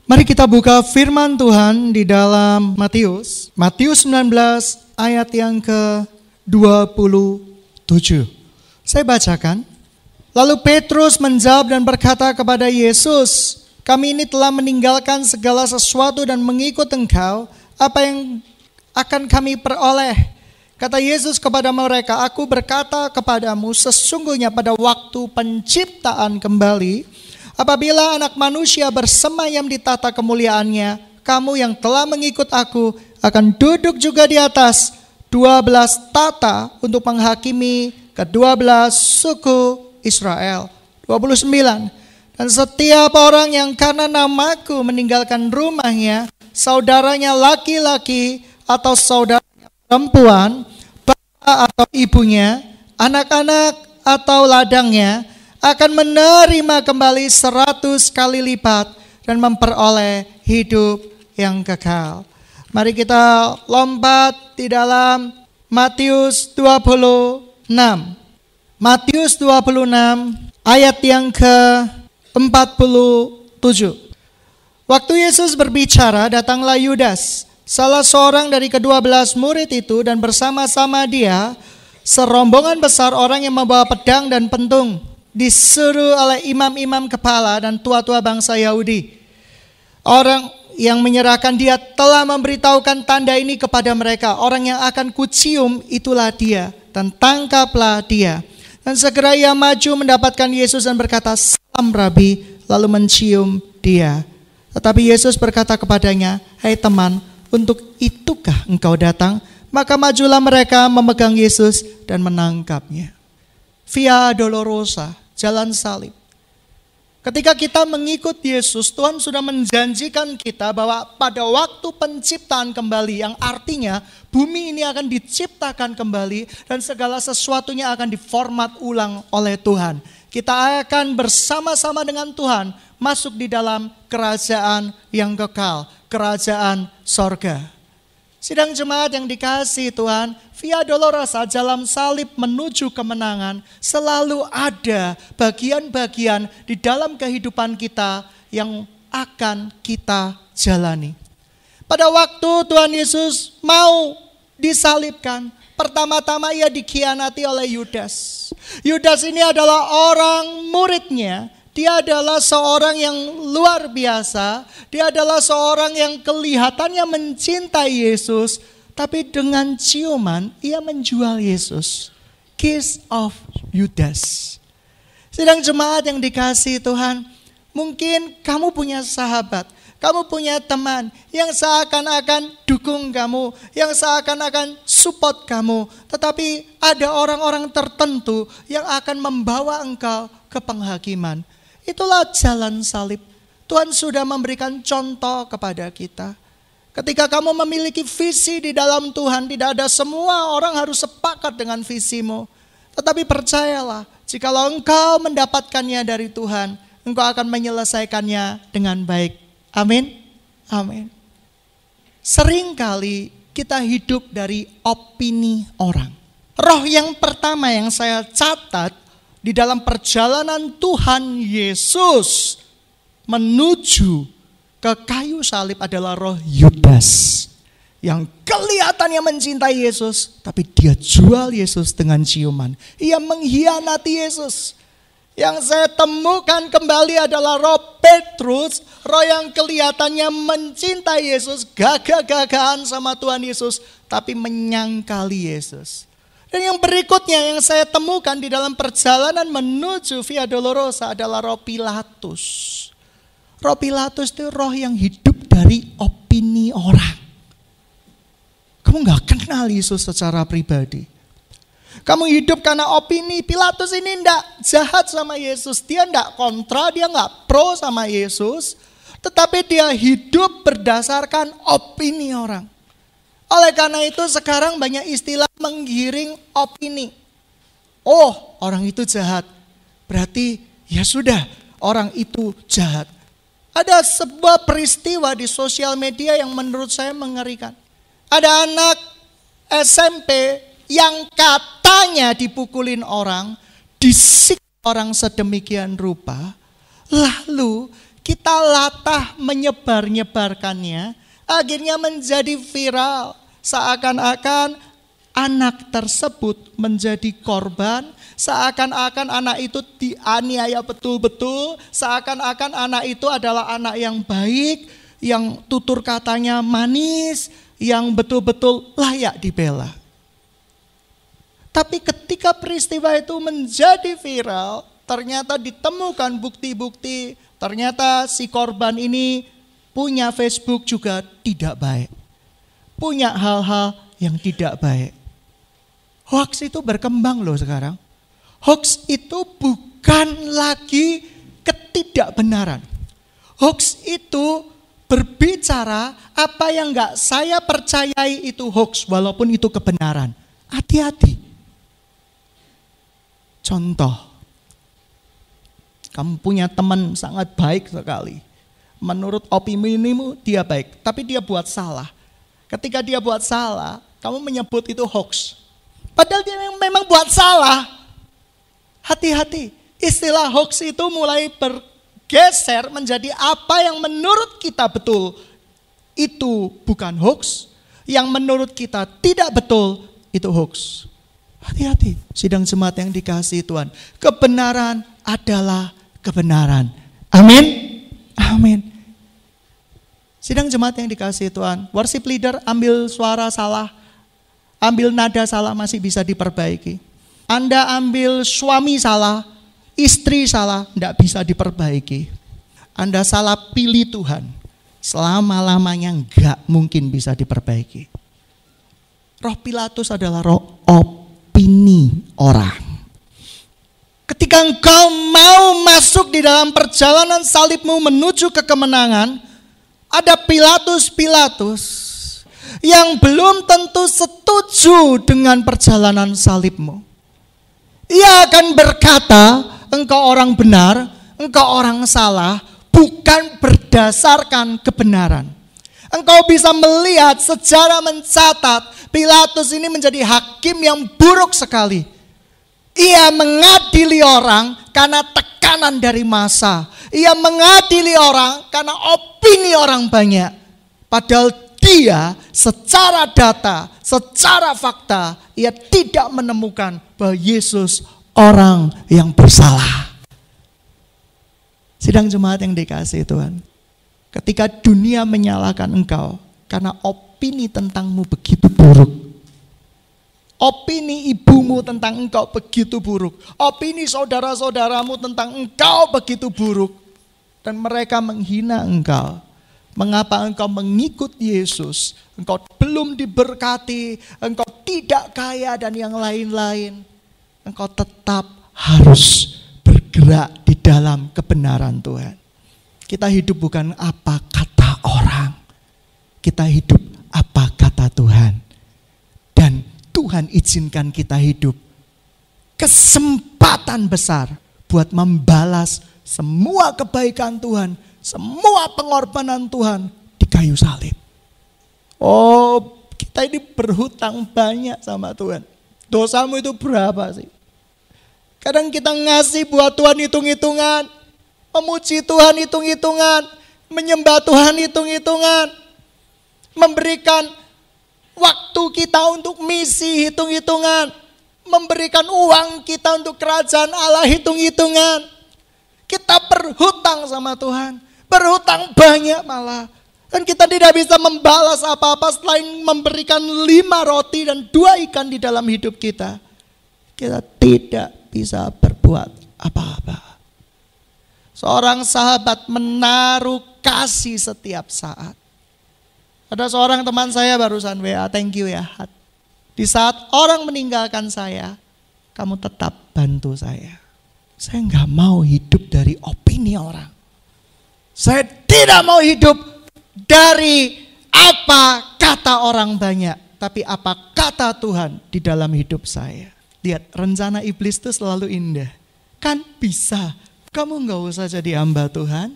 Mari kita buka firman Tuhan di dalam Matius 19 ayat yang ke-27. Saya bacakan. Lalu Petrus menjawab dan berkata kepada Yesus, kami ini telah meninggalkan segala sesuatu dan mengikut Engkau, apa yang akan kami peroleh? Kata Yesus kepada mereka, aku berkata kepadamu, sesungguhnya pada waktu penciptaan kembali, apabila Anak Manusia bersemayam di tata kemuliaannya, kamu yang telah mengikut aku akan duduk juga di atas 12 tata untuk menghakimi ke-12 suku Israel. 29. Dan setiap orang yang karena namaku meninggalkan rumahnya, saudaranya laki-laki atau saudaranya perempuan, bapak atau ibunya, anak-anak atau ladangnya, akan menerima kembali 100 kali lipat dan memperoleh hidup yang kekal. Mari kita lompat di dalam Matius 26. Matius 26 ayat yang ke-47. Waktu Yesus berbicara, datanglah Yudas, salah seorang dari ke-12 murid itu, dan bersama-sama dia serombongan besar orang yang membawa pedang dan pentung, disuruh oleh imam-imam kepala dan tua-tua bangsa Yahudi. Orang yang menyerahkan dia telah memberitahukan tanda ini kepada mereka. Orang yang akan kucium itulah dia, dan tangkaplah dia. Dan segera ia maju mendapatkan Yesus dan berkata, salam Rabi, lalu mencium dia. Tetapi Yesus berkata kepadanya, hai teman, untuk itukah engkau datang? Maka majulah mereka memegang Yesus dan menangkapnya. Via Dolorosa, jalan salib. Ketika kita mengikut Yesus, Tuhan sudah menjanjikan kita bahwa pada waktu penciptaan kembali, yang artinya bumi ini akan diciptakan kembali dan segala sesuatunya akan diformat ulang oleh Tuhan. Kita akan bersama-sama dengan Tuhan masuk di dalam kerajaan yang kekal, kerajaan sorga. Sidang jemaat yang dikasihi Tuhan, Via Dolorosa, jalan salib menuju kemenangan, selalu ada bagian-bagian di dalam kehidupan kita yang akan kita jalani. Pada waktu Tuhan Yesus mau disalibkan, pertama-tama ia dikhianati oleh Yudas. Yudas ini adalah orang muridnya. Dia adalah seorang yang luar biasa. Dia adalah seorang yang kelihatannya mencintai Yesus. Tapi dengan ciuman, ia menjual Yesus. Kiss of Judas. Sedang jemaat yang dikasihi Tuhan, mungkin kamu punya sahabat, kamu punya teman yang seakan-akan dukung kamu, yang seakan-akan support kamu. Tetapi ada orang-orang tertentu yang akan membawa engkau ke penghakiman. Itulah jalan salib. Tuhan sudah memberikan contoh kepada kita. Ketika kamu memiliki visi di dalam Tuhan, tidak ada semua orang harus sepakat dengan visimu. Tetapi percayalah, jikalau engkau mendapatkannya dari Tuhan, engkau akan menyelesaikannya dengan baik. Amin. Amin. Seringkali kita hidup dari opini orang. Roh yang pertama yang saya catat di dalam perjalanan Tuhan Yesus menuju ke kayu salib adalah roh Yudas. Yang kelihatannya mencintai Yesus, tapi dia jual Yesus dengan ciuman. Ia mengkhianati Yesus. Yang saya temukan kembali adalah roh Petrus, roh yang kelihatannya mencintai Yesus, gagah-gagahan sama Tuhan Yesus, tapi menyangkali Yesus. Dan yang berikutnya yang saya temukan di dalam perjalanan menuju Via Dolorosa adalah roh Pilatus. Roh Pilatus itu roh yang hidup dari opini orang. Kamu gak kenal Yesus secara pribadi. Kamu hidup karena opini. Pilatus ini enggak jahat sama Yesus. Dia enggak kontra, dia enggak pro sama Yesus. Tetapi dia hidup berdasarkan opini orang. Oleh karena itu sekarang banyak istilah menggiring opini. Oh, orang itu jahat. Berarti ya sudah, orang itu jahat. Ada sebuah peristiwa di sosial media yang menurut saya mengerikan. Ada anak SMP yang katanya dipukulin orang, disiksa orang sedemikian rupa, lalu kita latah menyebar-nyebarkannya, akhirnya menjadi viral. Seakan-akan anak tersebut menjadi korban, seakan-akan anak itu dianiaya betul-betul, seakan-akan anak itu adalah anak yang baik, yang tutur katanya manis, yang betul-betul layak dibela. Tapi ketika peristiwa itu menjadi viral, ternyata ditemukan bukti-bukti, ternyata si korban ini punya Facebook juga tidak baik. Punya hal-hal yang tidak baik. Hoax itu berkembang loh sekarang. Hoax itu bukan lagi ketidakbenaran. Hoax itu berbicara apa yang enggak saya percayai itu hoax walaupun itu kebenaran. Hati-hati. Contoh, kamu punya teman sangat baik sekali. Menurut opinimu dia baik, tapi dia buat salah. Ketika dia buat salah, kamu menyebut itu hoax. Padahal dia memang buat salah. Hati-hati, istilah hoax itu mulai bergeser menjadi apa yang menurut kita betul. Itu bukan hoax, yang menurut kita tidak betul, itu hoax. Hati-hati, sidang jemaat yang dikasihi Tuhan. Kebenaran adalah kebenaran. Amin. Amin. Sidang jemaat yang dikasihi Tuhan. Worship leader ambil suara salah, ambil nada salah masih bisa diperbaiki. Anda ambil suami salah, istri salah, tidak bisa diperbaiki. Anda salah pilih Tuhan, selama-lamanya enggak mungkin bisa diperbaiki. Roh Pilatus adalah roh opini orang. Ketika engkau mau masuk di dalam perjalanan salibmu menuju ke kemenangan, ada Pilatus yang belum tentu setuju dengan perjalanan salibmu. Ia akan berkata, engkau orang benar, engkau orang salah, bukan berdasarkan kebenaran. Engkau bisa melihat sejarah mencatat Pilatus ini menjadi hakim yang buruk sekali. Ia mengadili orang karena tekanan dari massa. Ia mengadili orang karena opini orang banyak. Padahal dia secara data, secara fakta, ia tidak menemukan bahwa Yesus orang yang bersalah. Sidang jemaat yang dikasihi Tuhan. Ketika dunia menyalahkan engkau karena opini tentangmu begitu buruk. Opini ibumu tentang engkau begitu buruk. Opini saudara-saudaramu tentang engkau begitu buruk. Dan mereka menghina engkau. Mengapa engkau mengikut Yesus? Engkau belum diberkati, engkau tidak kaya dan yang lain-lain. Engkau tetap harus bergerak di dalam kebenaran Tuhan. Kita hidup bukan apa kata orang. Kita hidup apa kata Tuhan. Dan Tuhan izinkan kita hidup kesempatan besar buat membalas semua kebaikan Tuhan, semua pengorbanan Tuhan di kayu salib. Oh, kita ini berhutang banyak sama Tuhan. Dosamu itu berapa sih? Kadang kita ngasih buat Tuhan hitung-hitungan, memuji Tuhan hitung-hitungan, menyembah Tuhan hitung-hitungan, memberikan waktu kita untuk misi hitung-hitungan, memberikan uang kita untuk kerajaan Allah hitung-hitungan. Kita berhutang sama Tuhan, berhutang banyak malah. Dan kita tidak bisa membalas apa-apa selain memberikan 5 roti dan 2 ikan di dalam hidup kita. Kita tidak bisa berbuat apa-apa. Seorang sahabat menaruh kasih setiap saat. Ada seorang teman saya barusan WA, thank you ya. Di saat orang meninggalkan saya, kamu tetap bantu saya. Saya nggak mau hidup dari opini orang. Saya tidak mau hidup dari apa kata orang banyak, tapi apa kata Tuhan di dalam hidup saya. Lihat, rencana iblis itu selalu indah. Kan bisa, kamu nggak usah jadi hamba Tuhan.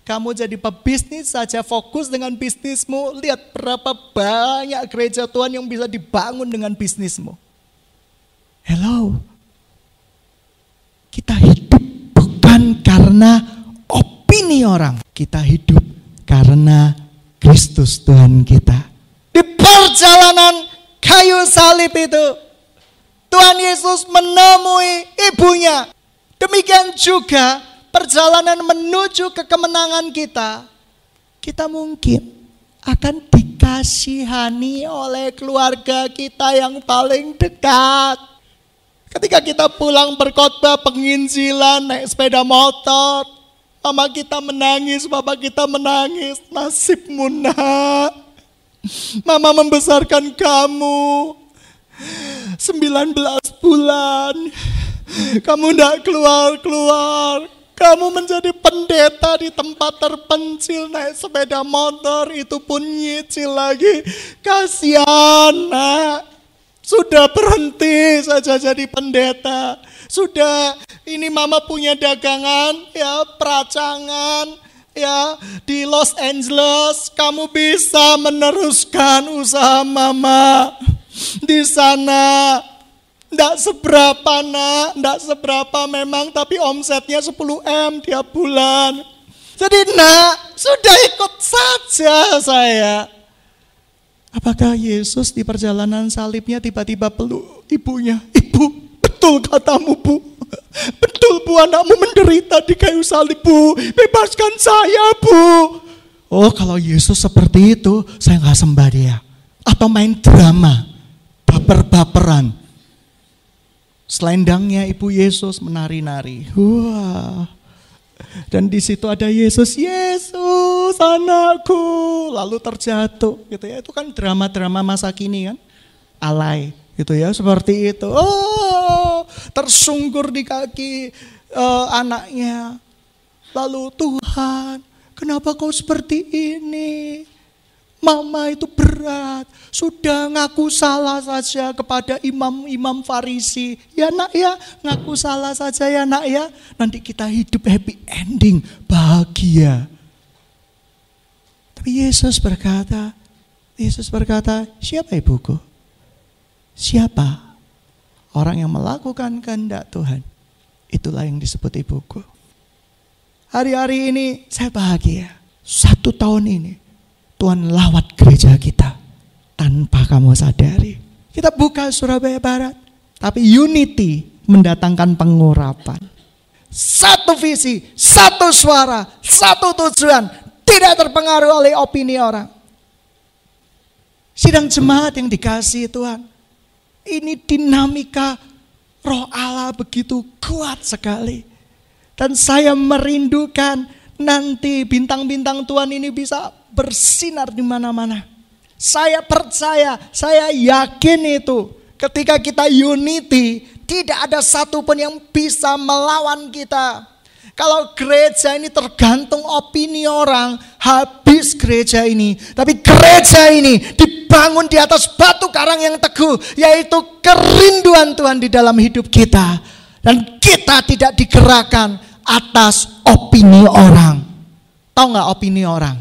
Kamu jadi pebisnis saja, fokus dengan bisnismu. Lihat berapa banyak gereja Tuhan yang bisa dibangun dengan bisnismu. Hello. Kita hidup bukan karena opini melayani orang. Kita hidup karena Kristus Tuhan kita. Di perjalanan kayu salib itu, Tuhan Yesus menemui ibunya. Demikian juga perjalanan menuju ke kemenangan kita. Kita mungkin akan dikasihani oleh keluarga kita yang paling dekat. Ketika kita pulang berkhotbah penginjilan naik sepeda motor, mama kita menangis, papa kita menangis. Nasibmu nak, mama membesarkan kamu 19 bulan, kamu tidak keluar-keluar. Kamu menjadi pendeta di tempat terpencil, naik sepeda motor, itu pun nyicil lagi. Kasihan nak, sudah berhenti saja jadi pendeta. Sudah, ini mama punya dagangan, ya peracangan, ya di Los Angeles. Kamu bisa meneruskan usaha mama di sana. Nggak seberapa nak, nggak seberapa memang, tapi omsetnya 10 M tiap bulan. Jadi nak, sudah ikut saja saya. Apakah Yesus di perjalanan salibnya tiba-tiba peluk ibunya? Ibu, betul katamu bu. Betul bu, anakmu menderita di kayu salib bu. Bebaskan saya bu. Oh kalau Yesus seperti itu, saya nggak sembah dia. Atau main drama, baper-baperan. Selendangnya Ibu Yesus menari-nari. Wah. Dan di situ ada Yesus, Yesus anakku, lalu terjatuh gitu ya. Itu kan drama-drama masa kini kan. Alay gitu ya, seperti itu. Oh, tersungkur di kaki anaknya. Lalu Tuhan, kenapa kau seperti ini? Mama itu berat, sudah ngaku salah saja kepada imam-imam Farisi. Ya nak ya, ngaku salah saja ya nak ya. Nanti kita hidup happy ending, bahagia. Tapi Yesus berkata, siapa ibuku? Siapa? Orang yang melakukan kehendak Tuhan. Itulah yang disebut ibuku. Hari-hari ini saya bahagia. 1 tahun ini Tuhan lawat gereja kita tanpa kamu sadari. Kita buka Surabaya Barat, tapi unity mendatangkan pengurapan. Satu visi, satu suara, satu tujuan, tidak terpengaruh oleh opini orang. Sidang jemaat yang dikasihi Tuhan, ini dinamika Roh Allah begitu kuat sekali. Dan saya merindukan nanti bintang-bintang Tuhan ini bisa bersinar di mana-mana. Saya percaya, saya yakin itu. Ketika kita unity, tidak ada satupun yang bisa melawan kita. Kalau gereja ini tergantung opini orang, habis gereja ini. Tapi gereja ini dibangun di atas batu karang yang teguh, yaitu kerinduan Tuhan di dalam hidup kita. Dan kita tidak digerakkan atas opini orang. Tahu nggak opini orang?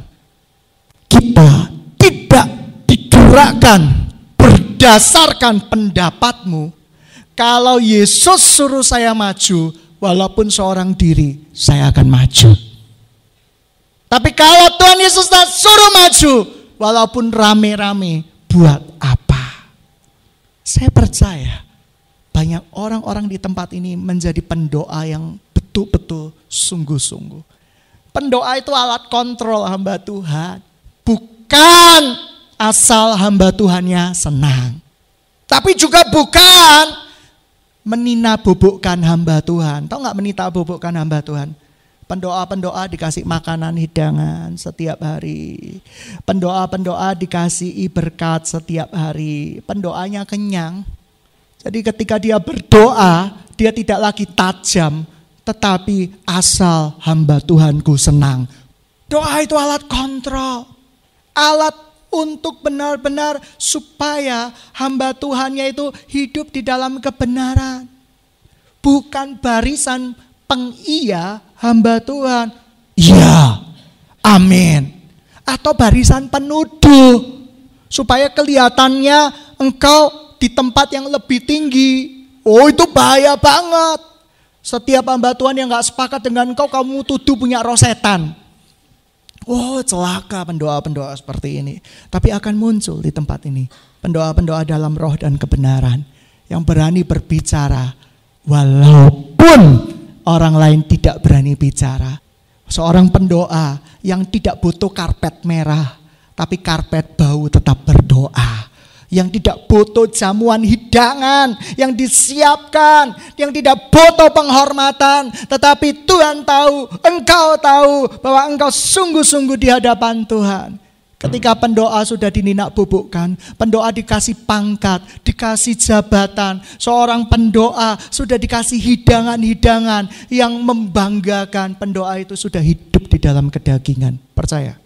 Kita tidak digerakkan berdasarkan pendapatmu. Kalau Yesus suruh saya maju, walaupun seorang diri, saya akan maju. Tapi kalau Tuhan Yesus tak suruh maju, walaupun rame-rame, buat apa? Saya percaya banyak orang-orang di tempat ini menjadi pendoa yang betul-betul sungguh-sungguh. Pendoa itu alat kontrol hamba Tuhan. Bukan asal hamba Tuhannya senang. Tapi juga bukan menina bobokkan hamba Tuhan. Tahu gak menina bobokkan hamba Tuhan? Pendoa-pendoa dikasih makanan hidangan setiap hari. Pendoa-pendoa dikasih berkat setiap hari. Pendoanya kenyang. Jadi ketika dia berdoa, dia tidak lagi tajam. Tetapi asal hamba Tuhanku senang. Doa itu alat kontrol. Alat untuk benar-benar supaya hamba Tuhannya itu hidup di dalam kebenaran. Bukan barisan pengiya hamba Tuhan. Iya, amin. Atau barisan penuduh. Supaya kelihatannya engkau di tempat yang lebih tinggi. Oh itu bahaya banget. Setiap hamba Tuhan yang gak sepakat dengan engkau, kamu tuduh punya roh setan. Oh, celaka pendoa-pendoa seperti ini. Tapi akan muncul di tempat ini pendoa-pendoa dalam roh dan kebenaran yang berani berbicara walaupun orang lain tidak berani bicara. Seorang pendoa yang tidak butuh karpet merah, tapi karpet bau tetap berdoa. Yang tidak butuh jamuan hidangan yang disiapkan, yang tidak butuh penghormatan, tetapi Tuhan tahu, engkau tahu bahwa engkau sungguh-sungguh di hadapan Tuhan. Ketika pendoa sudah dininak bubukkan, pendoa dikasih pangkat, dikasih jabatan, seorang pendoa sudah dikasih hidangan-hidangan yang membanggakan, pendoa itu sudah hidup di dalam kedagingan. Percaya?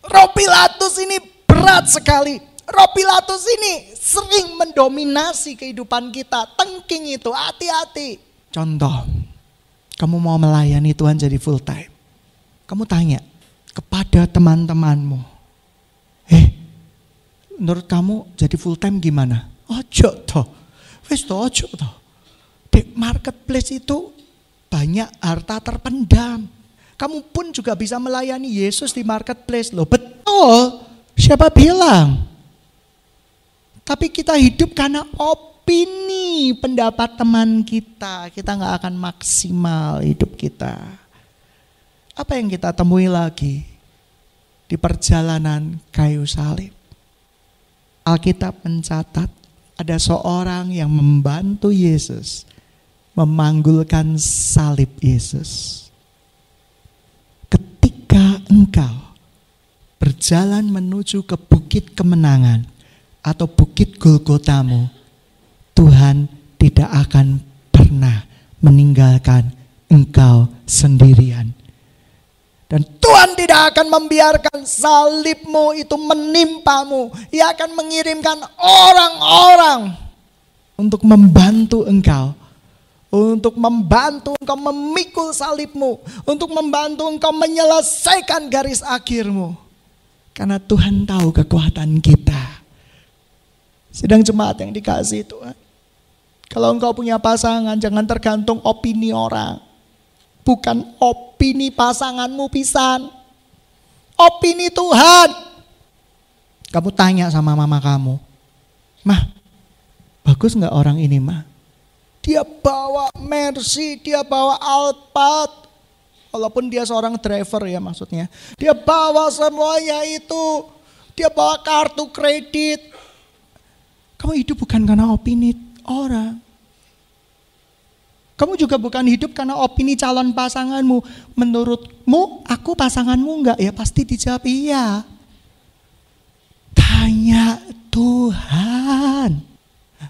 Roh Pilatus ini berat sekali. Roh Pilatus ini sering mendominasi kehidupan kita. Tengking itu, hati-hati. Contoh, kamu mau melayani Tuhan jadi full time. Kamu tanya kepada teman-temanmu, menurut kamu jadi full time gimana? Ojo toh, wes toh ojo toh. Di marketplace itu banyak harta terpendam. Kamu pun juga bisa melayani Yesus di marketplace loh. Betul, siapa bilang? Tapi kita hidup karena opini, pendapat teman kita. Kita gak akan maksimal hidup kita. Apa yang kita temui lagi di perjalanan kayu salib? Alkitab mencatat ada seorang yang membantu Yesus memanggulkan salib Yesus. Ketika engkau berjalan menuju ke bukit kemenangan atau bukit Golgotamu, Tuhan tidak akan pernah meninggalkan engkau sendirian. Dan Tuhan tidak akan membiarkan salibmu itu menimpamu. Ia akan mengirimkan orang-orang untuk membantu engkau. Untuk membantu engkau memikul salibmu. Untuk membantu engkau menyelesaikan garis akhirmu. Karena Tuhan tahu kekuatan kita. Sidang jemaat yang dikasihi Tuhan. Kalau engkau punya pasangan, jangan tergantung opini orang. Bukan opini pasanganmu pisan. Opini Tuhan. Kamu tanya sama mama kamu. Mah, bagus gak orang ini mah? Dia bawa Mercy, dia bawa Alphard. Walaupun dia seorang driver ya maksudnya. Dia bawa semuanya itu. Dia bawa kartu kredit. Kamu hidup bukan karena opini orang. Kamu juga bukan hidup karena opini calon pasanganmu. Menurutmu aku pasanganmu enggak? Ya pasti dijawab iya. Tanya Tuhan.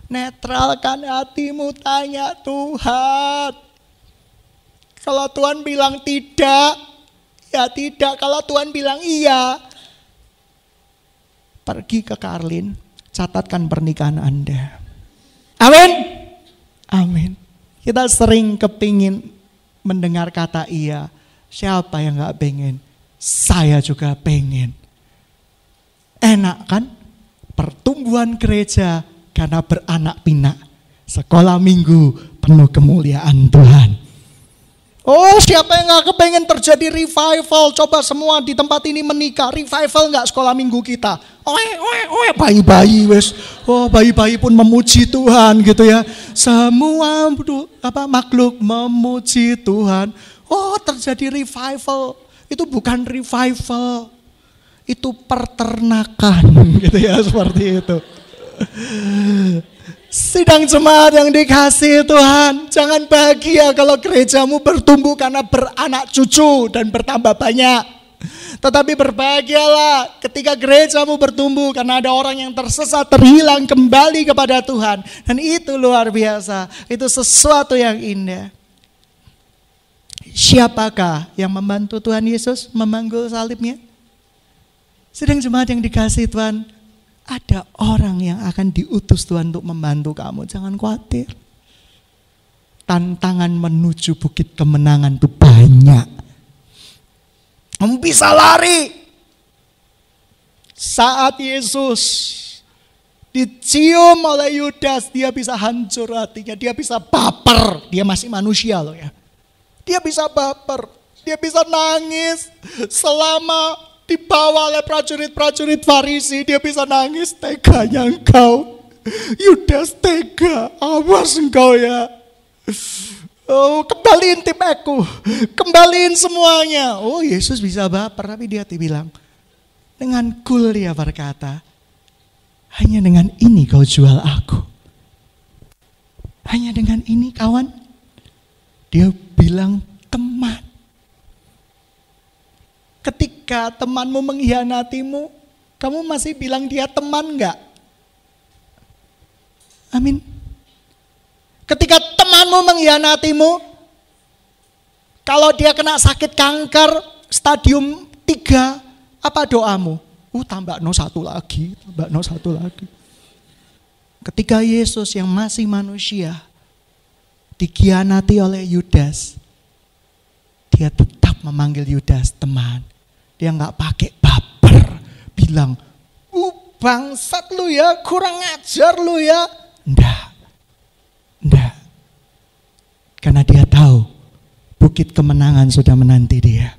Netralkan hatimu, tanya Tuhan. Kalau Tuhan bilang tidak, ya tidak. Kalau Tuhan bilang iya, pergi ke Karlin, catatkan pernikahan Anda. Amin. Amin. Kita sering kepingin mendengar kata iya. Siapa yang gak pengen? Saya juga pengen. Enak kan? Pertumbuhan gereja karena beranak pinak. Sekolah minggu penuh kemuliaan Tuhan. Oh, siapa yang gak kepengen terjadi revival? Coba semua di tempat ini menikah. Revival gak sekolah minggu kita? Bayi-bayi wes. Oh, bayi-bayi pun memuji Tuhan gitu ya. Semua makhluk memuji Tuhan. Oh, terjadi revival. Itu bukan revival. Itu peternakan gitu ya, seperti itu. Sidang jemaat yang dikasihi Tuhan, jangan bahagia kalau gerejamu bertumbuh karena beranak cucu dan bertambah banyak. Tetapi berbahagialah ketika gerejamu bertumbuh karena ada orang yang tersesat, terhilang kembali kepada Tuhan. Dan itu luar biasa, itu sesuatu yang indah. Siapakah yang membantu Tuhan Yesus memanggul salibnya? Sidang jemaat yang dikasihi Tuhan, ada orang yang akan diutus Tuhan untuk membantu kamu. Jangan khawatir. Tantangan menuju bukit kemenangan itu banyak. Kamu bisa lari. Saat Yesus dicium oleh Yudas, dia bisa hancur hatinya. Dia bisa baper. Dia masih manusia loh ya. Dia bisa baper. Dia bisa nangis selama dibawa oleh prajurit-prajurit Farisi. Dia bisa nangis, teganya engkau. Yudas, tega, awas engkau ya. Oh, kembaliin tim aku, kembaliin semuanya. Oh, Yesus bisa baper, tapi dia bilang, dengan cool dia berkata, hanya dengan ini kau jual aku. Hanya dengan ini kawan. Dia bilang teman. Ketika temanmu mengkhianatimu, kamu masih bilang dia teman enggak? Amin. Ketika temanmu mengkhianatimu, kalau dia kena sakit kanker stadium 3, apa doamu? Tambah satu lagi. Ketika Yesus yang masih manusia dikhianati oleh Yudas, dia tetap memanggil Yudas teman. Dia nggak pakai baper, bilang, bangsat lu ya, kurang ajar lu ya. Enggak. Karena dia tahu bukit kemenangan sudah menanti dia.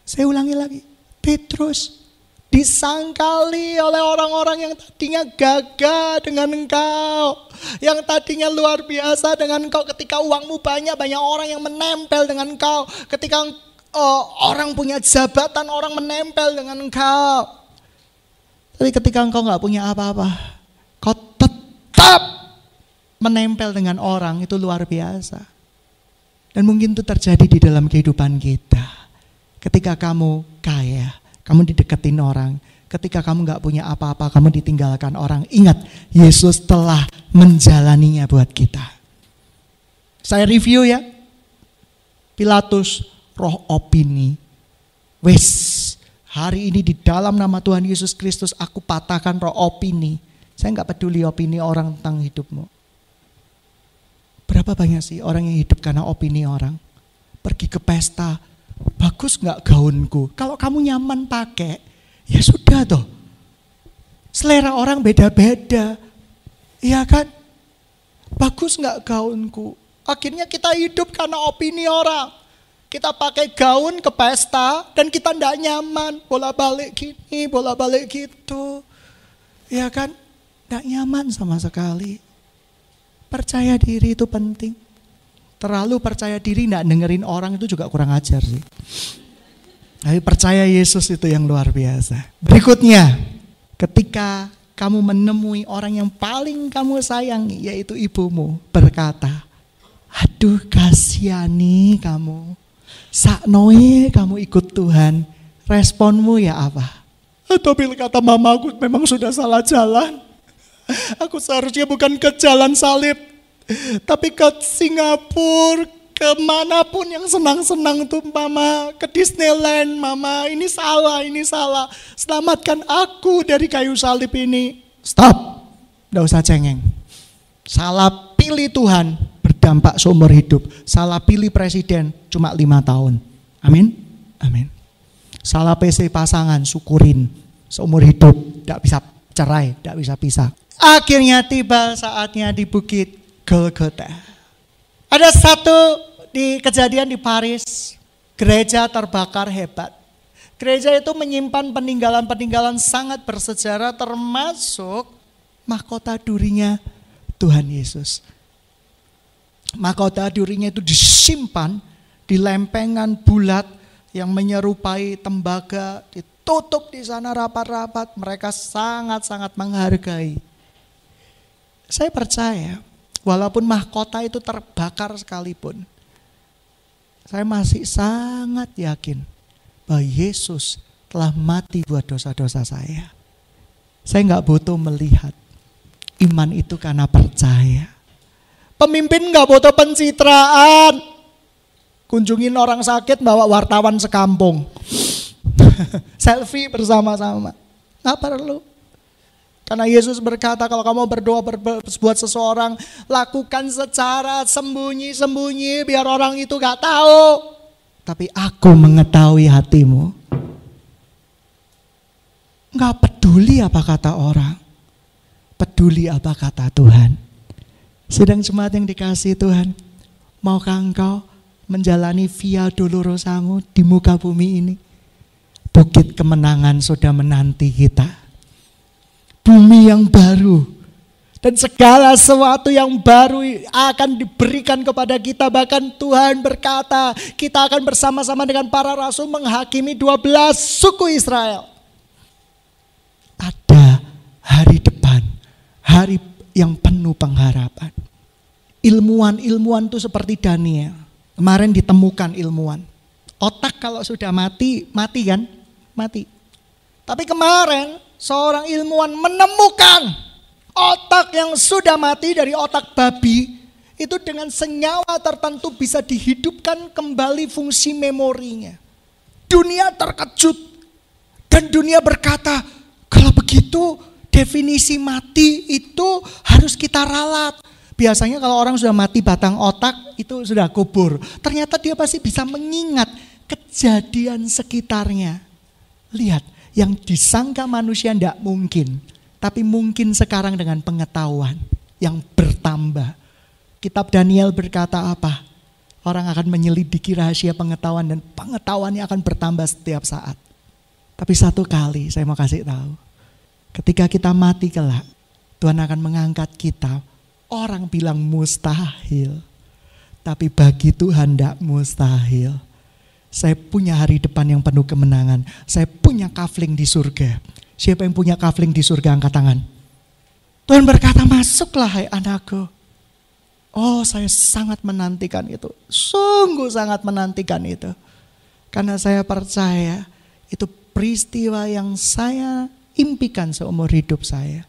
Saya ulangi lagi, Petrus disangkali oleh orang-orang yang tadinya gagah dengan engkau, yang tadinya luar biasa dengan engkau. Ketika uangmu banyak orang yang menempel dengan engkau. Ketika orang punya jabatan, orang menempel dengan engkau. Tapi ketika engkau gak punya apa-apa, kau tetap menempel dengan orang, itu luar biasa. Dan mungkin itu terjadi di dalam kehidupan kita. Ketika kamu kaya, kamu dideketin orang. Ketika kamu gak punya apa-apa, kamu ditinggalkan orang. Ingat, Yesus telah menjalaninya buat kita. Saya review ya. Pilatus, roh opini. Hari ini di dalam nama Tuhan Yesus Kristus, aku patahkan roh opini. Saya gak peduli opini orang tentang hidupmu. Berapa banyak sih orang yang hidup karena opini orang? Pergi ke pesta, bagus gak gaunku? Kalau kamu nyaman pakai, ya sudah toh. Selera orang beda-beda. Iya kan? Bagus gak gaunku? Akhirnya kita hidup karena opini orang. Kita pakai gaun ke pesta dan kita ndak nyaman. Bola-balik gini, bola-balik gitu. Iya kan? Ndak nyaman sama sekali. Percaya diri itu penting. Terlalu percaya diri ndak dengerin orang itu juga kurang ajar sih. Tapi percaya Yesus itu yang luar biasa. Berikutnya, ketika kamu menemui orang yang paling kamu sayangi, yaitu ibumu, berkata, aduh kasihani kamu, saknoe kamu ikut Tuhan, responmu ya apa? Atau bila kata mamaku memang sudah salah jalan. Aku seharusnya bukan ke jalan salib, tapi ke Singapura, kemanapun yang senang-senang tuh mama, ke Disneyland mama, ini salah. Selamatkan aku dari kayu salib ini. Stop, gak usah cengeng. Salah pilih Tuhan, berdampak seumur hidup. Salah pilih presiden, cuma 5 tahun. Amin. Salah PC pasangan, syukurin. Seumur hidup, gak bisa cerai, gak bisa pisah. Akhirnya tiba saatnya di Bukit Golgota. Ada satu di kejadian di Paris, gereja terbakar hebat. Gereja itu menyimpan peninggalan-peninggalan sangat bersejarah, termasuk mahkota durinya Tuhan Yesus. Mahkota durinya itu disimpan di lempengan bulat yang menyerupai tembaga, ditutup di sana rapat-rapat. Mereka sangat-sangat menghargai. Saya percaya, walaupun mahkota itu terbakar sekalipun, saya masih sangat yakin bahwa Yesus telah mati buat dosa-dosa saya. Saya gak butuh melihat. Iman itu karena percaya. Pemimpin gak butuh pencitraan. Kunjungin orang sakit bawa wartawan sekampung. Selfie bersama-sama. Gak perlu. Karena Yesus berkata, kalau kamu berdoa buat seseorang, lakukan secara sembunyi-sembunyi biar orang itu gak tahu. Tapi aku mengetahui hatimu. Gak peduli apa kata orang, peduli apa kata Tuhan. Sedang jemaat yang dikasihi Tuhan, maukah engkau menjalani Via Dolorosamu di muka bumi ini. Bukit kemenangan sudah menanti kita. Bumi yang baru dan segala sesuatu yang baru akan diberikan kepada kita. Bahkan Tuhan berkata, kita akan bersama-sama dengan para rasul menghakimi 12 suku Israel. Ada hari depan, hari yang penuh pengharapan. Ilmuwan itu seperti Daniel. Kemarin ditemukan ilmuwan. Otak kalau sudah mati, mati kan? Mati. Tapi kemarin seorang ilmuwan menemukan otak yang sudah mati dari otak babi. Itu dengan senyawa tertentu bisa dihidupkan kembali fungsi memorinya. Dunia terkejut. Dan dunia berkata, kalau begitu definisi mati itu harus kita ralat. Biasanya kalau orang sudah mati batang otak itu sudah kubur. Ternyata dia pasti bisa mengingat kejadian sekitarnya. Lihat, yang disangka manusia tidak mungkin. Tapi mungkin sekarang dengan pengetahuan yang bertambah. Kitab Daniel berkata apa? Orang akan menyelidiki rahasia pengetahuan dan pengetahuannya akan bertambah setiap saat. Tapi satu kali saya mau kasih tahu. Ketika kita mati kelak, Tuhan akan mengangkat kita. Orang bilang mustahil. Tapi bagi Tuhan tidak mustahil. Saya punya hari depan yang penuh kemenangan. Saya punya kafling di surga. Siapa yang punya kafling di surga angkat tangan. Tuhan berkata, masuklah hai anakku. Oh, saya sangat menantikan itu. Sungguh sangat menantikan itu. Karena saya percaya itu peristiwa yang saya impikan seumur hidup saya.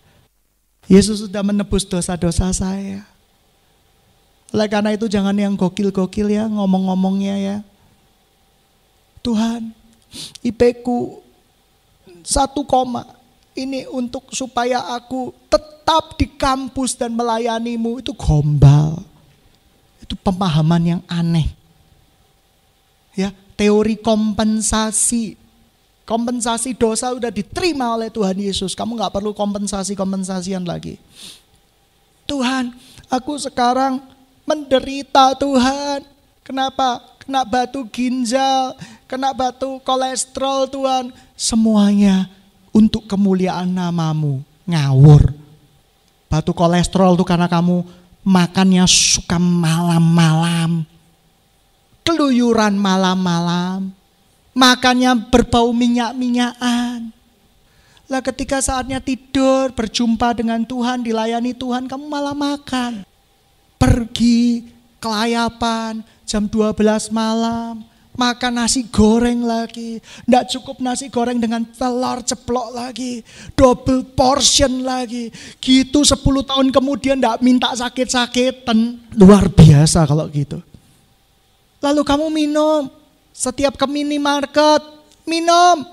Yesus sudah menebus dosa-dosa saya. Oleh karena itu jangan yang gokil-gokil ya ngomong-ngomongnya ya. Tuhan, IP-ku 1, ini untuk supaya aku tetap di kampus dan melayanimu. Itu gombal. Itu pemahaman yang aneh. Ya, teori kompensasi. Kompensasi dosa udah diterima oleh Tuhan Yesus. Kamu gak perlu kompensasi-kompensasian lagi. Tuhan, aku sekarang menderita Tuhan. Kenapa? Kena batu ginjal, kena batu kolesterol Tuhan. Semuanya untuk kemuliaan namamu. Ngawur. Batu kolesterol itu karena kamu makannya suka malam-malam. Keluyuran malam-malam. Makannya berbau minyak-minyakan. Lah ketika saatnya tidur, berjumpa dengan Tuhan, dilayani Tuhan, kamu malah makan. Pergi, kelayapan, jam 12 malam, makan nasi goreng lagi. Nggak cukup nasi goreng dengan telur ceplok lagi. Double portion lagi. Gitu 10 tahun kemudian nggak minta sakit-sakitan. Luar biasa kalau gitu. Lalu kamu minum. Setiap ke minimarket, minum.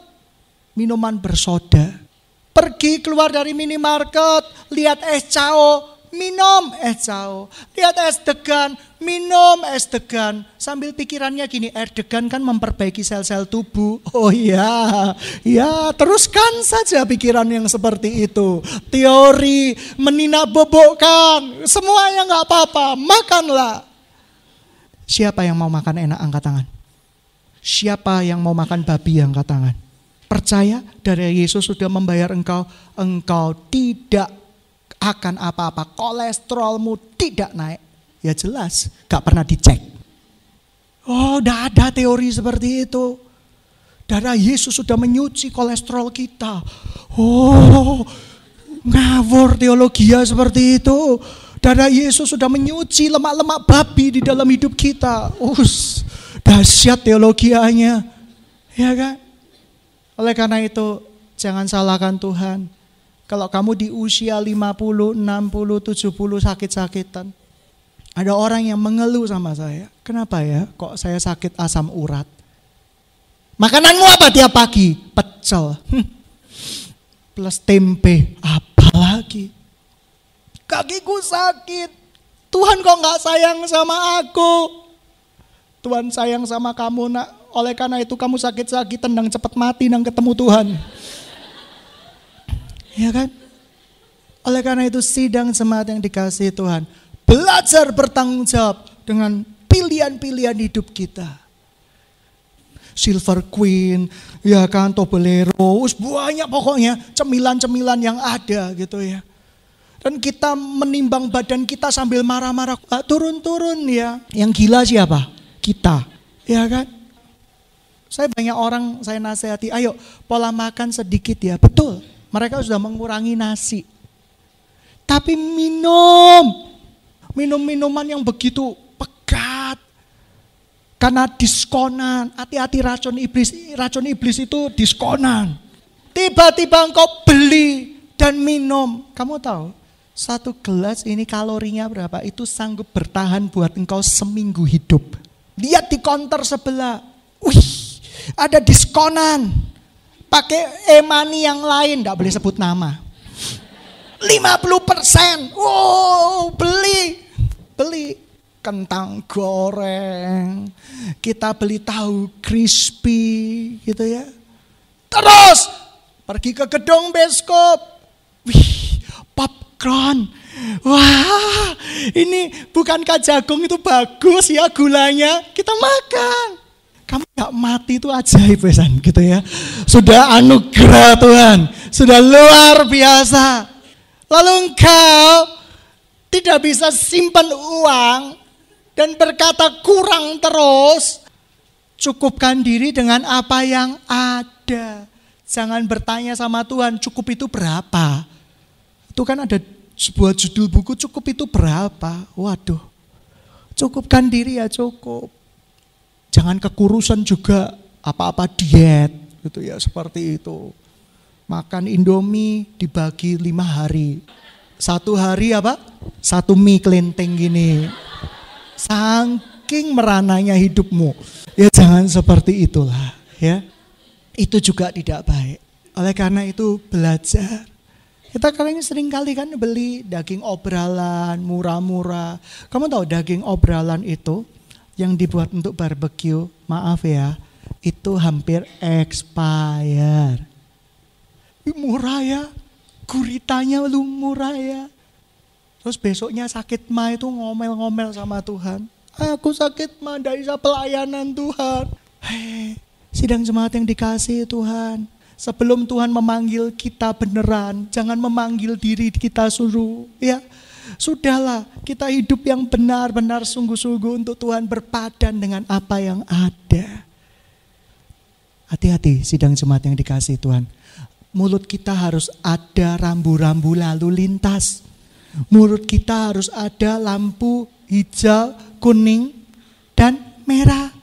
Minuman bersoda. Pergi keluar dari minimarket, lihat es cao, minum es cao. Lihat es degan, minum es degan. Sambil pikirannya gini, air degan kan memperbaiki sel-sel tubuh. Oh iya, ya teruskan saja pikiran yang seperti itu. Teori meninabobokkan, semuanya gak apa-apa, makanlah. Siapa yang mau makan enak angkat tangan? Siapa yang mau makan babi angkat tangan? Percaya dari Yesus sudah membayar engkau. Engkau tidak akan apa-apa. Kolesterolmu tidak naik. Ya jelas, gak pernah dicek. Oh, tidak ada teori seperti itu. Darah Yesus sudah menyuci kolesterol kita. Oh, ngawur teologia seperti itu. Darah Yesus sudah menyuci lemak-lemak babi di dalam hidup kita. Dahsyat teologianya. Ya kan? Oleh karena itu jangan salahkan Tuhan. Kalau kamu di usia 50, 60, 70 sakit-sakitan. Ada orang yang mengeluh sama saya. Kenapa ya kok saya sakit asam urat? Makananmu apa tiap pagi? Pecel. Plus tempe. Apalagi? Kakiku sakit. Tuhan kok gak sayang sama aku? Tuhan sayang sama kamu nak. Oleh karena itu kamu sakit-sakitan dan cepat mati dan ketemu Tuhan. Ya kan? Oleh karena itu sidang jemaat yang dikasihi Tuhan. Belajar bertanggung jawab dengan pilihan-pilihan hidup kita. Silver Queen, ya kan, Toblerone, banyak pokoknya cemilan-cemilan yang ada gitu ya. Dan kita menimbang badan kita sambil marah-marah, turun-turun ya. Yang gila siapa? Kita, ya kan? Saya banyak orang saya nasihati, ayo pola makan sedikit ya. Betul, mereka sudah mengurangi nasi. Tapi minuman yang begitu pekat. Karena diskonan, hati-hati racun iblis itu diskonan. Tiba-tiba engkau beli dan minum. Kamu tahu, 1 gelas ini kalorinya berapa? Itu sanggup bertahan buat engkau seminggu hidup. Lihat di counter sebelah. Wih, ada diskonan. Pakai e-money yang lain, enggak boleh sebut nama. 50%. Wow, beli. Kentang goreng, kita beli tahu crispy gitu ya. Terus pergi ke gedung bioskop, wih, popcorn, wah ini bukankah jagung itu bagus ya gulanya, kita makan. Kamu gak mati itu ajaib pesan gitu ya. Sudah anugerah Tuhan, sudah luar biasa. Lalu engkau tidak bisa simpan uang dan berkata kurang terus. Cukupkan diri dengan apa yang ada. Jangan bertanya sama Tuhan, cukup itu berapa? Itu kan ada sebuah judul buku, cukup itu berapa? Waduh, cukupkan diri ya cukup. Jangan kekurusan juga, apa-apa diet gitu ya, seperti itu. Makan Indomie dibagi 5 hari. 1 hari apa? 1 mie kelenteng gini. Saking merananya hidupmu, ya jangan seperti itulah ya. Itu juga tidak baik. Oleh karena itu belajar. Kita kadang sering kali kan beli daging obralan murah-murah. Kamu tahu daging obralan itu yang dibuat untuk barbeque, maaf ya, itu hampir expired. Murah ya, guritanya lu murah ya. Terus besoknya sakit mah itu ngomel-ngomel sama Tuhan. Aku sakit mah, tidak bisa pelayanan Tuhan. Hei, sidang jemaat yang dikasihi Tuhan. Sebelum Tuhan memanggil kita beneran, jangan memanggil diri kita suruh. Ya, sudahlah kita hidup yang benar-benar sungguh-sungguh untuk Tuhan, berpadan dengan apa yang ada. Hati-hati sidang jemaat yang dikasihi Tuhan. Mulut kita harus ada rambu-rambu lalu lintas. Mulut kita harus ada lampu hijau, kuning, dan merah.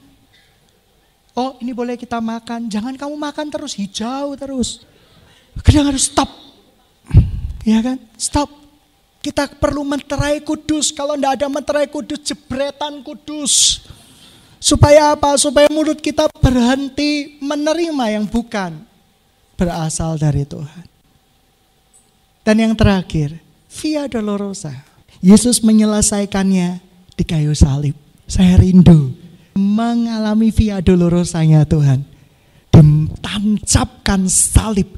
Oh, ini boleh kita makan. Jangan kamu makan terus hijau terus. Kadang harus stop. Ya kan? Stop. Kita perlu meterai kudus. Kalau tidak ada meterai kudus, jebretan kudus. Supaya apa? Supaya mulut kita berhenti menerima yang bukan berasal dari Tuhan. Dan yang terakhir, Via Dolorosa. Yesus menyelesaikannya di kayu salib. Saya rindu mengalami Via Dolorosanya Tuhan. Ditancapkan salib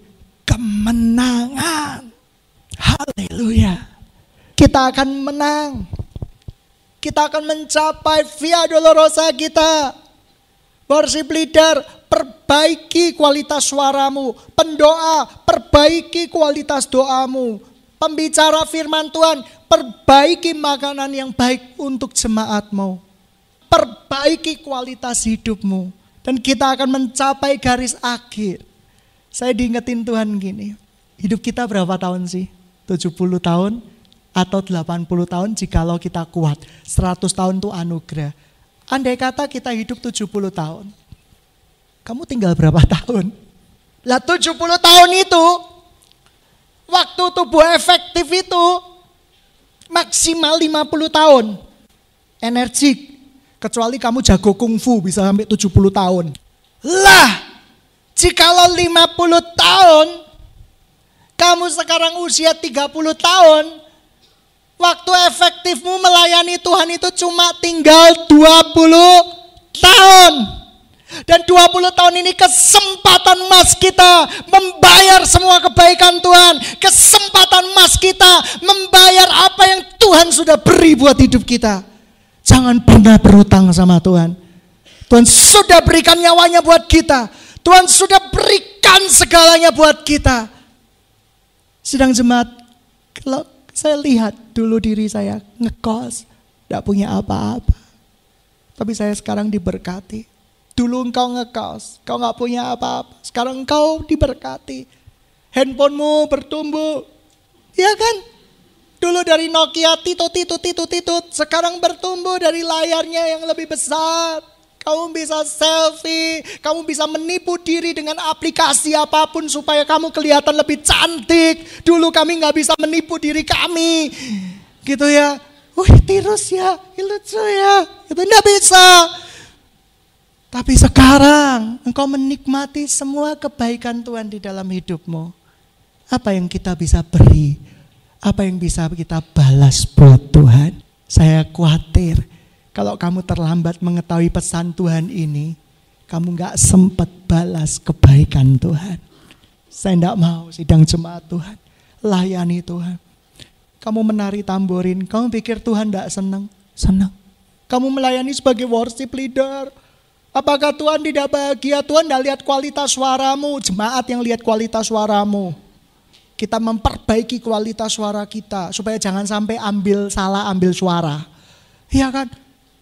kemenangan. Haleluya. Kita akan menang. Kita akan mencapai Via Dolorosa kita. Worship leader, perbaiki kualitas suaramu. Pendoa, perbaiki kualitas doamu. Pembicara firman Tuhan, perbaiki makanan yang baik untuk jemaatmu. Perbaiki kualitas hidupmu. Dan kita akan mencapai garis akhir. Saya diingetin Tuhan gini, hidup kita berapa tahun sih? 70 tahun atau 80 tahun jikalau kita kuat. 100 tahun itu anugerah. Andai kata kita hidup 70 tahun. Kamu tinggal berapa tahun? Lah 70 tahun itu, waktu tubuh efektif itu maksimal 50 tahun. Energik. Kecuali kamu jago kungfu bisa sampai 70 tahun. Lah, jikalau 50 tahun, kamu sekarang usia 30 tahun, waktu efektifmu melayani Tuhan itu cuma tinggal 20 tahun. Dan 20 tahun ini kesempatan emas kita membayar semua kebaikan Tuhan. Kesempatan emas kita membayar apa yang Tuhan sudah beri buat hidup kita. Jangan pernah berutang sama Tuhan. Tuhan sudah berikan nyawanya buat kita. Tuhan sudah berikan segalanya buat kita. Sidang jemaat, kalau saya lihat dulu diri saya ngekos, tidak punya apa-apa. Tapi saya sekarang diberkati. Dulu engkau ngekos, kau gak punya apa-apa. Sekarang engkau diberkati. Handphonemu bertumbuh. Ya kan? Dulu dari Nokia titut. Sekarang bertumbuh dari layarnya yang lebih besar. Kamu bisa selfie. Kamu bisa menipu diri dengan aplikasi apapun supaya kamu kelihatan lebih cantik. Dulu kami gak bisa menipu diri kami. Gitu ya. Wih, tirus ya. Lucu ya. Itu gak bisa. Tapi sekarang engkau menikmati semua kebaikan Tuhan di dalam hidupmu. Apa yang kita bisa beri? Apa yang bisa kita balas buat Tuhan? Saya khawatir kalau kamu terlambat mengetahui pesan Tuhan ini, kamu gak sempat balas kebaikan Tuhan. Saya gak mau sidang jemaat Tuhan, layani Tuhan. Kamu menari tamborin, kamu pikir Tuhan gak senang? Senang. Kamu melayani sebagai worship leader, apakah Tuhan tidak bahagia? Tuhan gak lihat kualitas suaramu, jemaat yang lihat kualitas suaramu. Kita memperbaiki kualitas suara kita supaya jangan sampai salah ambil suara. Iya kan?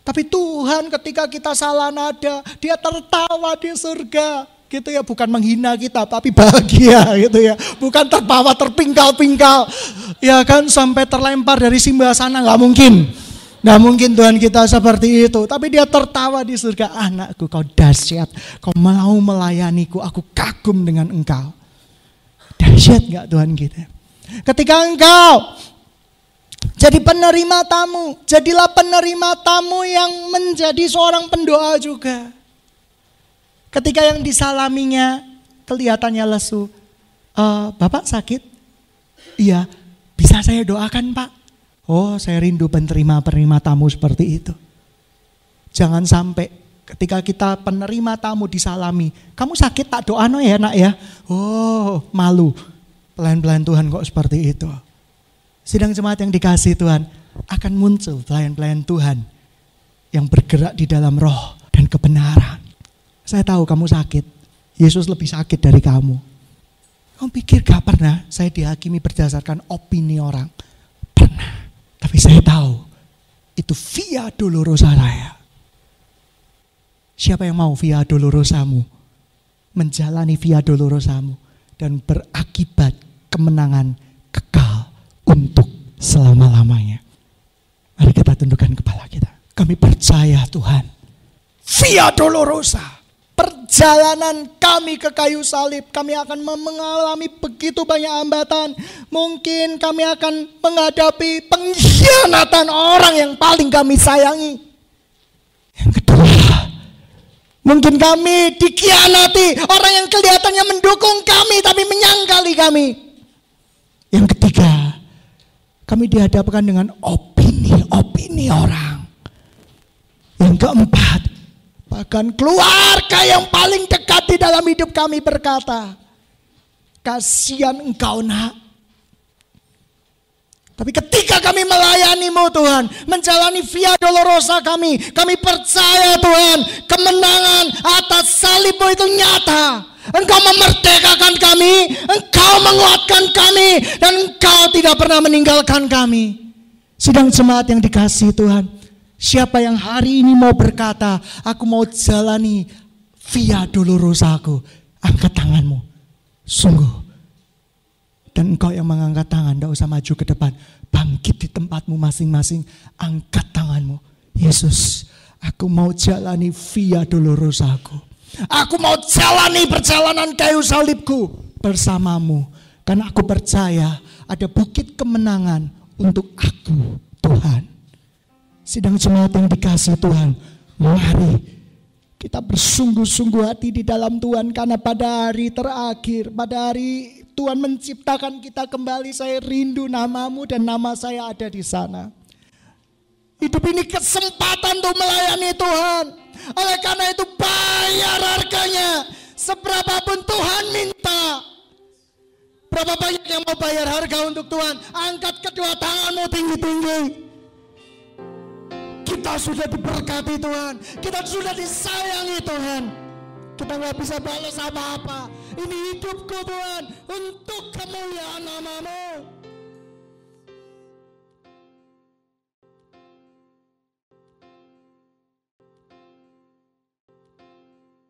Tapi Tuhan ketika kita salah nada, Dia tertawa di surga. Gitu ya, bukan menghina kita tapi bahagia gitu ya. Bukan tertawa terpingkal-pingkal. Ya kan, sampai terlempar dari simbasan, enggak mungkin. Enggak mungkin Tuhan kita seperti itu. Tapi Dia tertawa di surga. Anakku, kau dahsyat. Kau mau melayaniku, aku kagum dengan engkau. Dahsyat gak Tuhan kita? Ketika engkau jadi penerima tamu, jadilah penerima tamu yang menjadi seorang pendoa juga. Ketika yang disalaminya kelihatannya lesu, Bapak sakit? Iya, bisa saya doakan Pak? Oh, saya rindu penerima tamu seperti itu. Jangan sampai ketika kita penerima tamu disalami, kamu sakit tak doa no ya nak ya? Oh, malu. Pelayan-pelayan Tuhan kok seperti itu. Sidang jemaat yang dikasihi Tuhan, akan muncul pelayan-pelayan Tuhan yang bergerak di dalam roh dan kebenaran. Saya tahu kamu sakit, Yesus lebih sakit dari kamu. Kamu pikir gak pernah saya dihakimi berdasarkan opini orang? Pernah. Tapi saya tahu, itu via dolorosa saya. Siapa yang mau via dolorosamu, menjalani via dolorosamu dan berakibat kemenangan kekal untuk selama-lamanya. Mari kita tundukkan kepala kita. Kami percaya Tuhan, via dolorosa, perjalanan kami ke kayu salib, kami akan mengalami begitu banyak hambatan. Mungkin kami akan menghadapi pengkhianatan orang yang paling kami sayangi. Yang kedua, mungkin kami dikhianati orang yang kelihatannya mendukung kami tapi menyangkali kami. Yang ketiga, kami dihadapkan dengan opini orang. Yang keempat, bahkan keluarga yang paling dekat di dalam hidup kami berkata, kasihan engkau nak. Tapi ketika kami melayani-Mu Tuhan, menjalani via dolorosa kami percaya Tuhan, kemenangan atas salib-Mu itu nyata. Engkau memerdekakan kami, Engkau menguatkan kami, dan Engkau tidak pernah meninggalkan kami. Sidang jemaat yang dikasihi Tuhan, siapa yang hari ini mau berkata, aku mau jalani via dolorosaku, angkat tanganmu. Sungguh. Dan engkau yang mengangkat tangan, tidak usah maju ke depan. Bangkit di tempatmu masing-masing, angkat tanganmu. Yesus, aku mau jalani via dolorosaku. Aku mau jalani perjalanan kayu salibku bersamamu. Karena aku percaya ada bukit kemenangan untuk aku, Tuhan. Sidang jemaat yang dikasihi Tuhan, mari kita bersungguh-sungguh hati di dalam Tuhan. Karena pada hari terakhir, pada hari Tuhan menciptakan kita kembali, saya rindu namamu dan nama saya ada di sana. Hidup ini kesempatan untuk melayani Tuhan. Oleh karena itu bayar harganya. Seberapapun Tuhan minta. Berapa banyak yang mau bayar harga untuk Tuhan? Angkat kedua tanganmu tinggi-tinggi. Give Kita sudah diberkati Tuhan, kita sudah disayangi Tuhan. Kita nggak bisa balas apa-apa. Ini hidupku Tuhan, untuk kemuliaan nama-Mu.